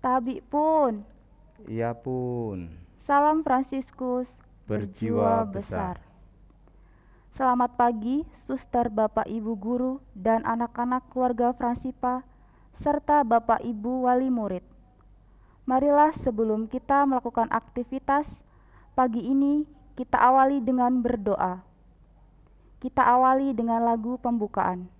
Tabi pun. Ia pun Salam Fransiskus, berjiwa besar. Selamat pagi, suster, Bapak Ibu guru, dan anak-anak keluarga Fransipa, serta Bapak Ibu wali murid. Marilah sebelum kita melakukan aktivitas pagi ini, kita awali dengan berdoa. Kita awali dengan lagu pembukaan.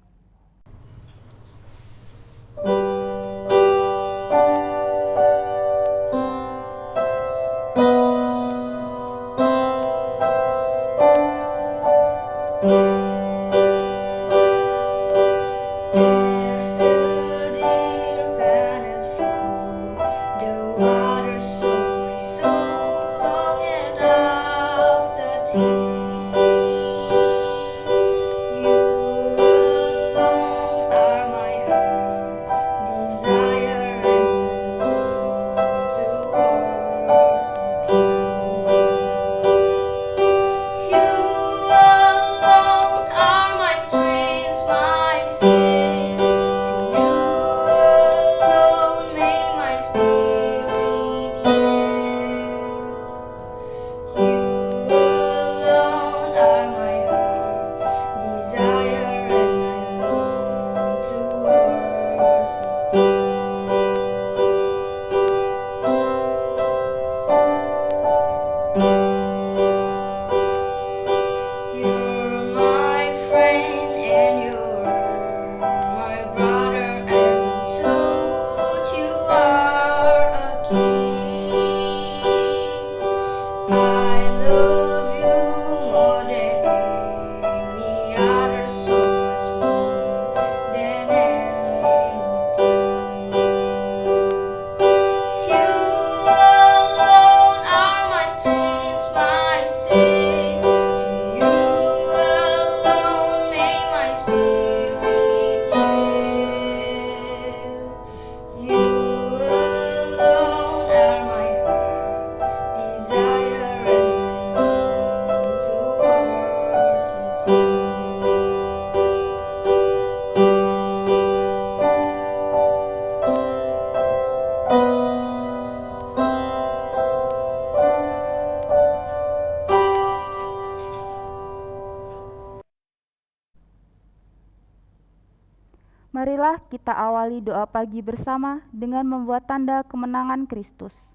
Marilah kita awali doa pagi bersama dengan membuat tanda kemenangan Kristus.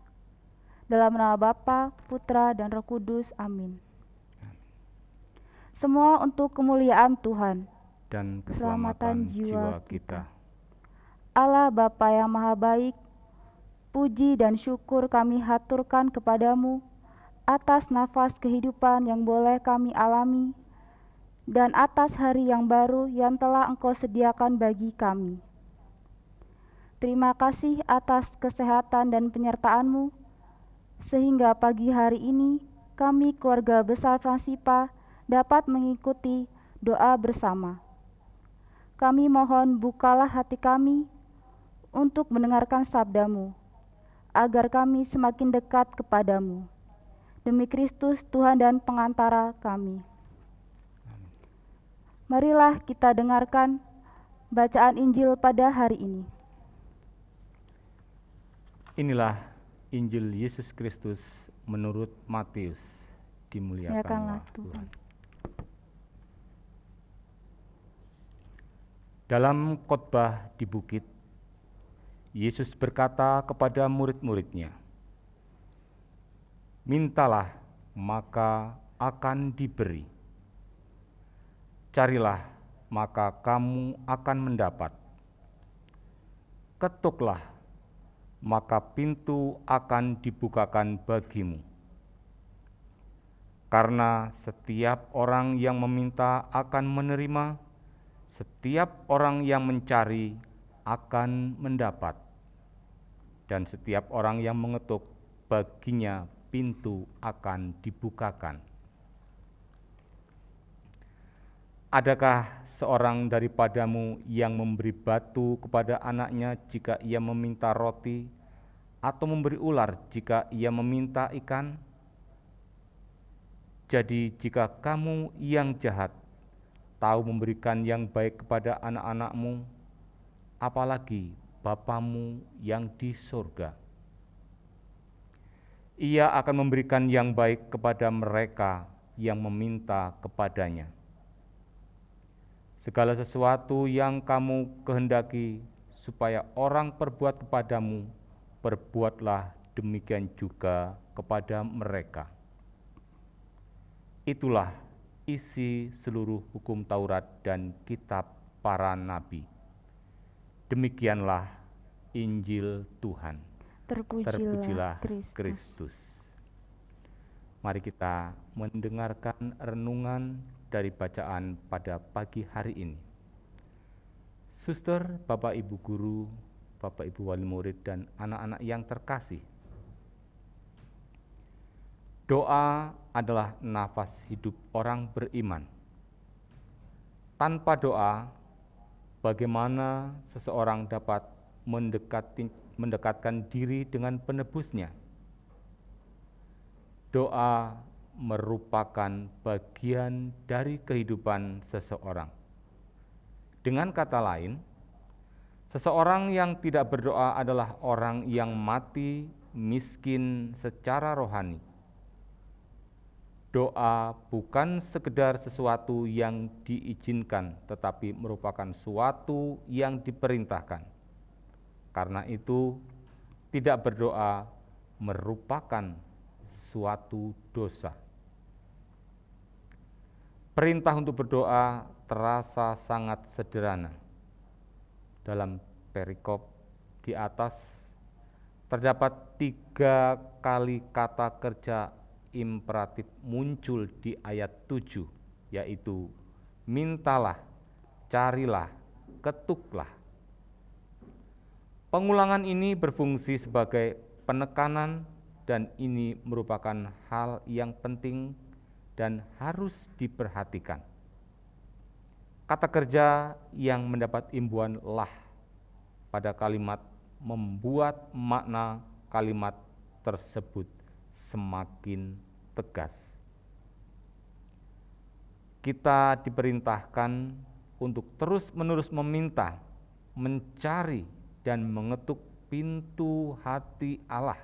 Dalam nama Bapa, Putra, dan Roh Kudus. Amin. Semua untuk kemuliaan Tuhan Dan keselamatan jiwa kita. Allah Bapa yang Maha Baik, puji dan syukur kami haturkan kepadamu atas nafas kehidupan yang boleh kami alami dan atas hari yang baru yang telah Engkau sediakan bagi kami. Terima kasih atas kesehatan dan penyertaan-Mu, sehingga pagi hari ini kami keluarga besar Fransipa dapat mengikuti doa bersama. Kami mohon bukalah hati kami untuk mendengarkan sabda-Mu, agar kami semakin dekat kepadamu. Demi Kristus Tuhan dan pengantara kami. Marilah kita dengarkan bacaan Injil pada hari ini. Inilah Injil Yesus Kristus menurut Matius. Dimuliakanlah Tuhan. Dalam khotbah di bukit, Yesus berkata kepada murid-muridnya, "Mintalah, maka akan diberi. Carilah, maka kamu akan mendapat. Ketuklah, maka pintu akan dibukakan bagimu. Karena setiap orang yang meminta akan menerima, setiap orang yang mencari akan mendapat, dan setiap orang yang mengetuk, baginya pintu akan dibukakan." Adakah seorang daripadamu yang memberi batu kepada anaknya jika ia meminta roti, atau memberi ular jika ia meminta ikan? Jadi jika kamu yang jahat tahu memberikan yang baik kepada anak-anakmu, apalagi Bapamu yang di sorga. Ia akan memberikan yang baik kepada mereka yang meminta kepadanya. Segala sesuatu yang kamu kehendaki supaya orang perbuat kepadamu, perbuatlah demikian juga kepada mereka. Itulah isi seluruh hukum Taurat dan kitab para nabi. Demikianlah Injil Tuhan. Terpujilah Kristus. Mari kita mendengarkan renungan dari bacaan pada pagi hari ini. Suster, Bapak Ibu guru, Bapak Ibu wali murid dan anak-anak yang terkasih. Doa adalah nafas hidup orang beriman. Tanpa doa, bagaimana seseorang dapat mendekatkan diri dengan penebusnya? Doa merupakan bagian dari kehidupan seseorang. Dengan kata lain, seseorang yang tidak berdoa adalah orang yang mati miskin secara rohani. Doa bukan sekedar sesuatu yang diizinkan, tetapi merupakan suatu yang diperintahkan. Karena itu, tidak berdoa merupakan suatu dosa. Perintah untuk berdoa terasa sangat sederhana. Dalam perikop di atas, terdapat 3 kali kata kerja imperatif muncul di ayat 7, yaitu mintalah, carilah, ketuklah. Pengulangan ini berfungsi sebagai penekanan dan ini merupakan hal yang penting dan harus diperhatikan. Kata kerja yang mendapat imbuhan lah pada kalimat membuat makna kalimat tersebut semakin tegas. Kita diperintahkan untuk terus-menerus meminta, mencari, dan mengetuk pintu hati Allah.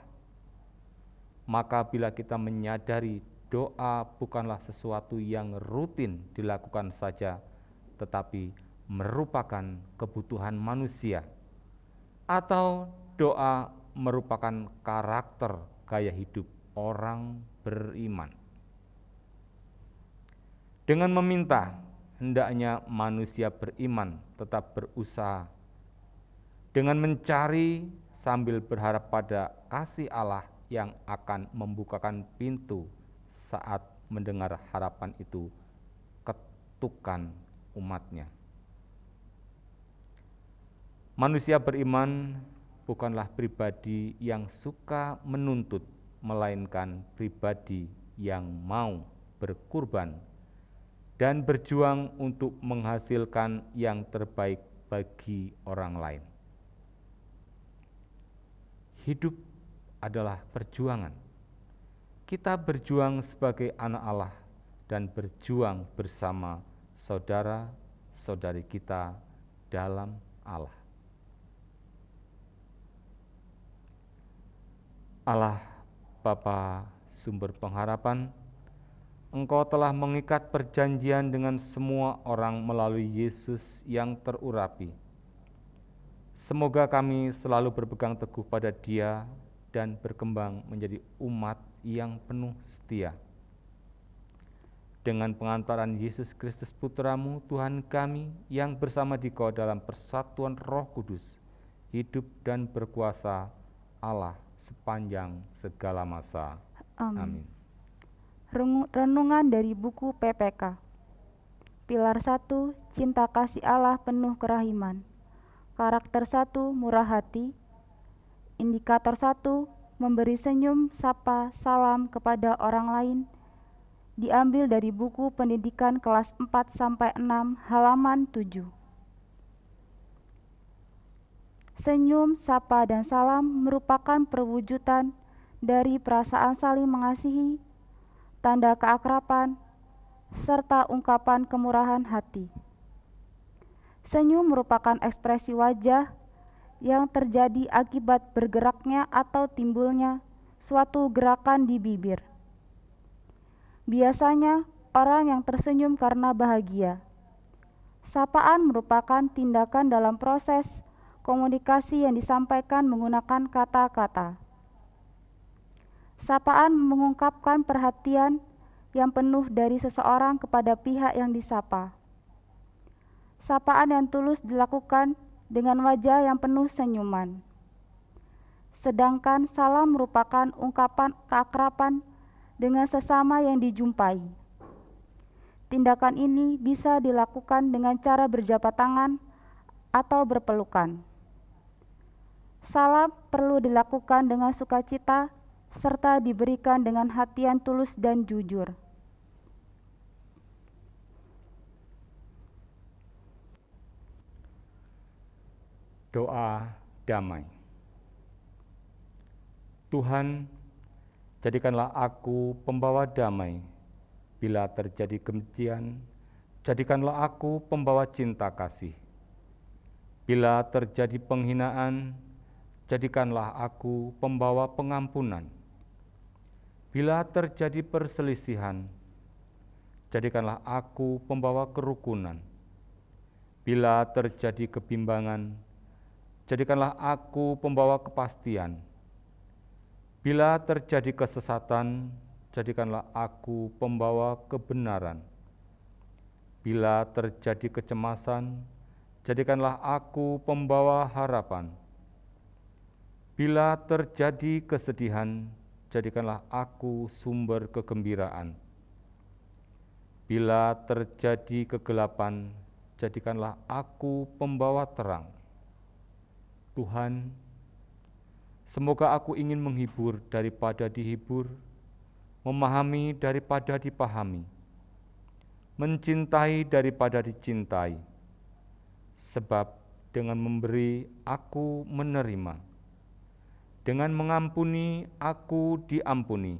Maka bila kita menyadari doa bukanlah sesuatu yang rutin dilakukan saja, tetapi merupakan kebutuhan manusia, atau doa merupakan karakter gaya hidup orang beriman. Dengan meminta, hendaknya manusia beriman tetap berusaha. Dengan mencari sambil berharap pada kasih Allah yang akan membukakan pintu saat mendengar harapan itu ketukan umatnya. Manusia beriman bukanlah pribadi yang suka menuntut, melainkan pribadi yang mau berkurban dan berjuang untuk menghasilkan yang terbaik bagi orang lain. Hidup adalah perjuangan. Kita berjuang sebagai anak Allah dan berjuang bersama saudara-saudari kita dalam Allah. Allah Bapa sumber pengharapan, Engkau telah mengikat perjanjian dengan semua orang melalui Yesus yang terurapi. Semoga kami selalu berpegang teguh pada Dia dan berkembang menjadi umat yang penuh setia. Dengan pengantaran Yesus Kristus Putra-Mu, Tuhan kami, yang bersama Dikau dalam persatuan Roh Kudus, hidup dan berkuasa Allah sepanjang segala masa. Amin. Renungan dari buku PPK. Pilar 1, cinta kasih Allah penuh kerahiman. Karakter 1, murah hati. Indikator 1, memberi senyum, sapa, salam kepada orang lain. Diambil dari buku pendidikan kelas 4-6 halaman 7. Senyum, sapa, dan salam merupakan perwujudan dari perasaan saling mengasihi, tanda keakraban, serta ungkapan kemurahan hati. Senyum merupakan ekspresi wajah yang terjadi akibat bergeraknya atau timbulnya suatu gerakan di bibir. Biasanya orang yang tersenyum karena bahagia. Sapaan merupakan tindakan dalam proses komunikasi yang disampaikan menggunakan kata-kata. Sapaan mengungkapkan perhatian yang penuh dari seseorang kepada pihak yang disapa. Sapaan yang tulus dilakukan dengan wajah yang penuh senyuman. Sedangkan salam merupakan ungkapan keakraban dengan sesama yang dijumpai. Tindakan ini bisa dilakukan dengan cara berjabat tangan atau berpelukan. Salam perlu dilakukan dengan sukacita serta diberikan dengan hati yang tulus dan jujur. Doa damai. Tuhan, jadikanlah aku pembawa damai. Bila terjadi kebencian, jadikanlah aku pembawa cinta kasih. Bila terjadi penghinaan, jadikanlah aku pembawa pengampunan. Bila terjadi perselisihan, jadikanlah aku pembawa kerukunan. Bila terjadi kebimbangan, jadikanlah aku pembawa kepastian. Bila terjadi kesesatan, jadikanlah aku pembawa kebenaran. Bila terjadi kecemasan, jadikanlah aku pembawa harapan. Bila terjadi kesedihan, jadikanlah aku sumber kegembiraan. Bila terjadi kegelapan, jadikanlah aku pembawa terang. Tuhan, semoga aku ingin menghibur daripada dihibur, memahami daripada dipahami, mencintai daripada dicintai, sebab dengan memberi aku menerima, dengan mengampuni aku diampuni,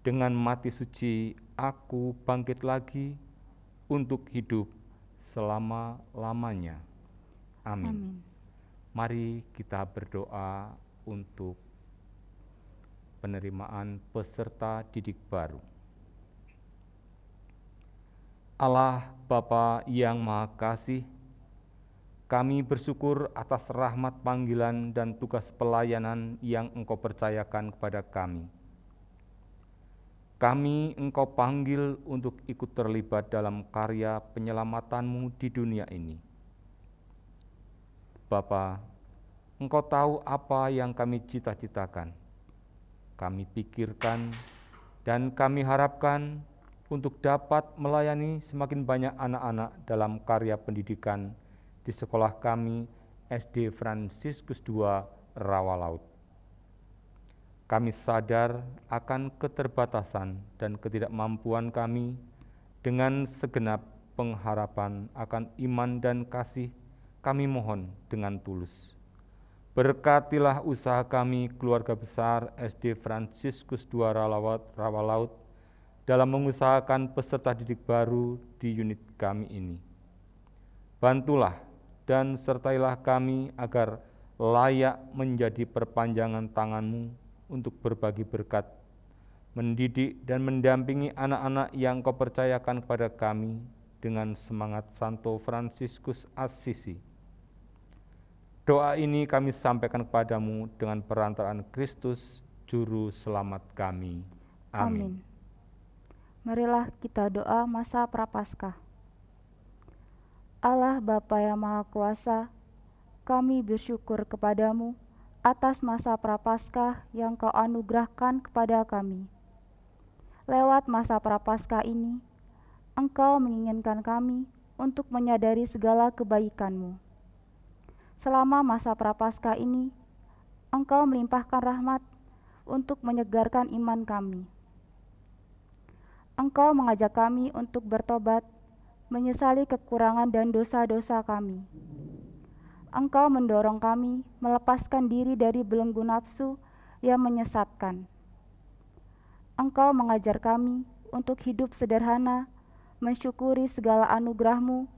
dengan mati suci aku bangkit lagi untuk hidup selama-lamanya. Amin. Amin. Mari kita berdoa untuk penerimaan peserta didik baru. Allah Bapa yang Maha Kasih, kami bersyukur atas rahmat panggilan dan tugas pelayanan yang Engkau percayakan kepada kami. Kami Engkau panggil untuk ikut terlibat dalam karya penyelamatan-Mu di dunia ini. Bapa, Engkau tahu apa yang kami cita-citakan, kami pikirkan, dan kami harapkan untuk dapat melayani semakin banyak anak-anak dalam karya pendidikan di sekolah kami SD Fransiskus II Rawalaut. Kami sadar akan keterbatasan dan ketidakmampuan kami dengan segenap pengharapan akan iman dan kasih. Kami mohon dengan tulus, berkatilah usaha kami keluarga besar SD Fransiskus II Rawalaut dalam mengusahakan peserta didik baru di unit kami ini. Bantulah dan sertailah kami agar layak menjadi perpanjangan tangan-Mu untuk berbagi berkat, mendidik dan mendampingi anak-anak yang Kau percayakan kepada kami dengan semangat Santo Fransiskus Assisi. Doa ini kami sampaikan kepadamu dengan perantaraan Kristus, Juru Selamat kami. Amin. Marilah kita doa masa Prapaskah. Allah Bapa yang Maha Kuasa, kami bersyukur kepadamu atas masa Prapaskah yang Kau anugerahkan kepada kami. Lewat masa Prapaskah ini, Engkau menginginkan kami untuk menyadari segala kebaikan-Mu. Selama masa Prapaskah ini, Engkau melimpahkan rahmat untuk menyegarkan iman kami. Engkau mengajak kami untuk bertobat, menyesali kekurangan dan dosa-dosa kami. Engkau mendorong kami melepaskan diri dari belenggu nafsu yang menyesatkan. Engkau mengajar kami untuk hidup sederhana, mensyukuri segala anugerah-Mu,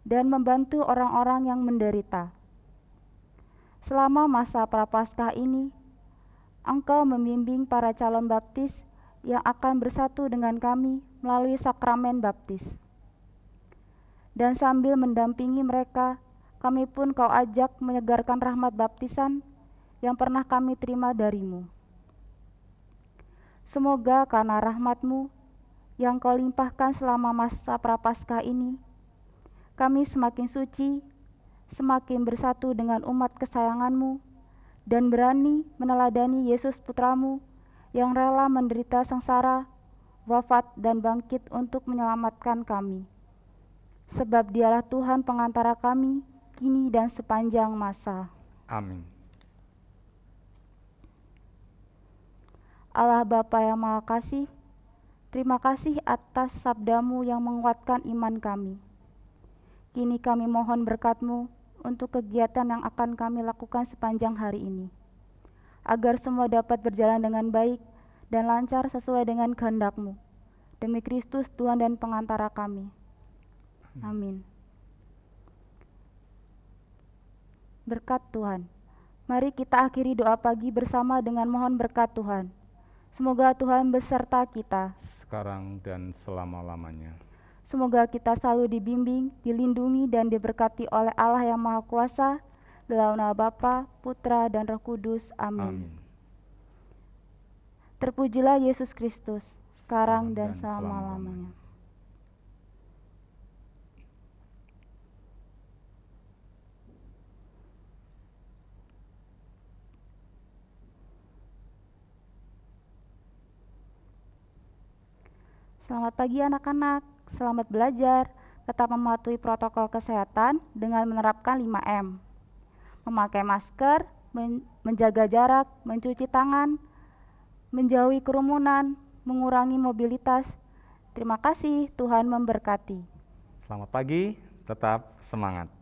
dan membantu orang-orang yang menderita. Selama masa Prapaskah ini, Engkau membimbing para calon baptis yang akan bersatu dengan kami melalui sakramen baptis. Dan sambil mendampingi mereka, kami pun Kau ajak menyegarkan rahmat baptisan yang pernah kami terima dari-Mu. Semoga karena rahmat-Mu yang Kau limpahkan selama masa Prapaskah ini, kami semakin suci, semakin bersatu dengan umat kesayangan-Mu, dan berani meneladani Yesus Putra-Mu yang rela menderita sengsara, wafat dan bangkit untuk menyelamatkan kami. Sebab Dialah Tuhan pengantara kami, kini dan sepanjang masa. Amin. Allah Bapa yang Maha Kasih, terima kasih atas sabda-Mu yang menguatkan iman kami. Kini kami mohon berkat-Mu untuk kegiatan yang akan kami lakukan sepanjang hari ini, agar semua dapat berjalan dengan baik dan lancar sesuai dengan kehendak-Mu. Demi Kristus Tuhan dan pengantara kami. Amin. Berkat Tuhan. Mari kita akhiri doa pagi bersama dengan mohon berkat Tuhan. Semoga Tuhan beserta kita Sekarang dan selama-lamanya. Semoga kita selalu dibimbing, dilindungi, dan diberkati oleh Allah yang Maha Kuasa, dalam nama Bapa, Putra, dan Roh Kudus. Amin. Amin. Terpujilah Yesus Kristus, sekarang dan selama-lamanya. Selamat pagi anak-anak, selamat belajar. Tetap mematuhi protokol kesehatan dengan menerapkan 5M. Memakai masker, menjaga jarak, mencuci tangan, menjauhi kerumunan, mengurangi mobilitas. Terima kasih, Tuhan memberkati. Selamat pagi, tetap semangat.